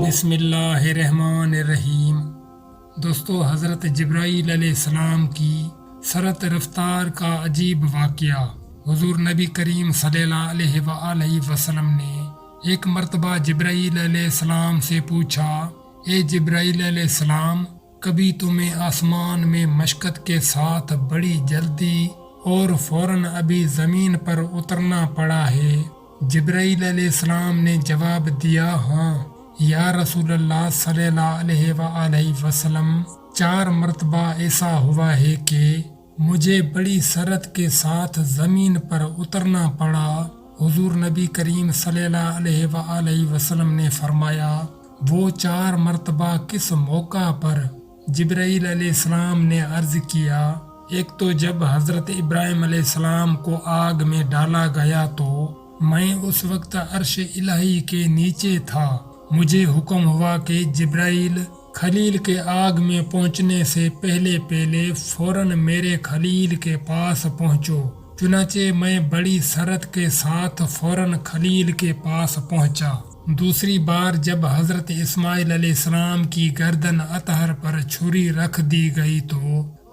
بسم اللہ الرحمن الرحیم۔ دوستو، حضرت جبرائیل علیہ السلام کی سرعت رفتار کا عجیب واقعہ۔ حضور نبی کریم صلی اللہ علیہ وآلہ وسلم نے ایک مرتبہ جبرائیل علیہ السلام سے پوچھا، اے جبرائیل علیہ السلام، کبھی تمہیں آسمان میں مشقت کے ساتھ بڑی جلدی اور فوراً ابھی زمین پر اترنا پڑا ہے؟ جبرائیل علیہ السلام نے جواب دیا، ہاں یا رسول اللہ صلی اللہ علیہ وآلہ وسلم، 4 مرتبہ ایسا ہوا ہے کہ مجھے بڑی سرعت کے ساتھ زمین پر اترنا پڑا۔ حضور نبی کریم صلی اللہ علیہ وآلہ وسلم نے فرمایا، وہ 4 مرتبہ کس موقع پر؟ جبرائیل علیہ السلام نے عرض کیا، ایک تو جب حضرت ابراہیم علیہ السلام کو آگ میں ڈالا گیا تو میں اس وقت عرش الہی کے نیچے تھا۔ مجھے حکم ہوا کہ جبرائیل، خلیل کے آگ میں پہنچنے سے پہلے فوراً میرے خلیل کے پاس پہنچو۔ چنانچہ میں بڑی سرعت کے ساتھ فوراً خلیل کے پاس پہنچا۔ دوسری بار جب حضرت اسماعیل علیہ السلام کی گردن اطہر پر چھری رکھ دی گئی تو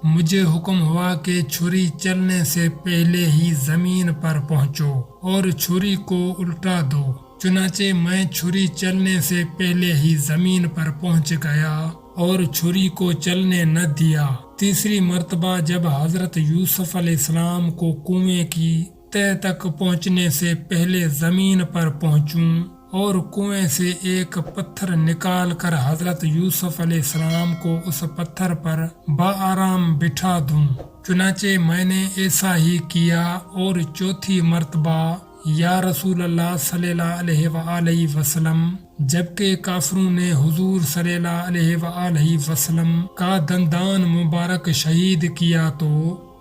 مجھے حکم ہوا کہ چھری چلنے سے پہلے ہی زمین پر پہنچو اور چھری کو الٹا دو۔ چنانچہ میں چھری چلنے سے پہلے ہی زمین پر پہنچ گیا اور چھری کو چلنے نہ دیا۔ تیسری مرتبہ جب حضرت یوسف علیہ السلام کو کنویں کی تہ تک پہنچنے سے پہلے زمین پر پہنچوں اور کنویں سے ایک پتھر نکال کر حضرت یوسف علیہ السلام کو اس پتھر پر بآرام بٹھا دوں، چنانچہ میں نے ایسا ہی کیا۔ اور چوتھی مرتبہ، یا رسول اللہ صلی اللہ علیہ وآلہ وسلم، جبکہ کافروں نے حضور صلی اللہ علیہ وآلہ وسلم کا دندان مبارک شہید کیا تو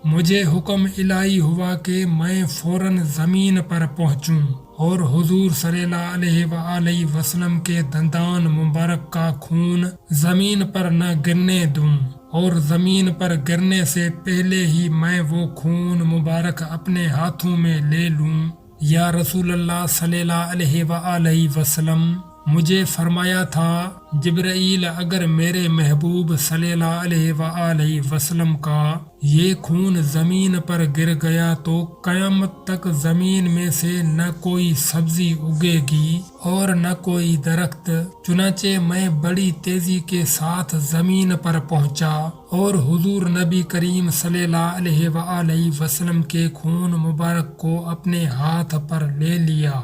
مجھے حکم الہی ہوا کہ میں فوراً زمین پر پہنچوں اور حضور صلی اللہ علیہ وآلہ وسلم کے دندان مبارک کا خون زمین پر نہ گرنے دوں، اور زمین پر گرنے سے پہلے ہی میں وہ خون مبارک اپنے ہاتھوں میں لے لوں۔ یا رسول اللہ صلی اللہ علیہ وآلہ وسلم، مجھے فرمایا تھا، جبرائیل، اگر میرے محبوب صلی اللہ علیہ وآلہ وسلم کا یہ خون زمین پر گر گیا تو قیامت تک زمین میں سے نہ کوئی سبزی اگے گی اور نہ کوئی درخت۔ چنانچہ میں بڑی تیزی کے ساتھ زمین پر پہنچا اور حضور نبی کریم صلی اللہ علیہ وآلہ وسلم کے خون مبارک کو اپنے ہاتھ پر لے لیا۔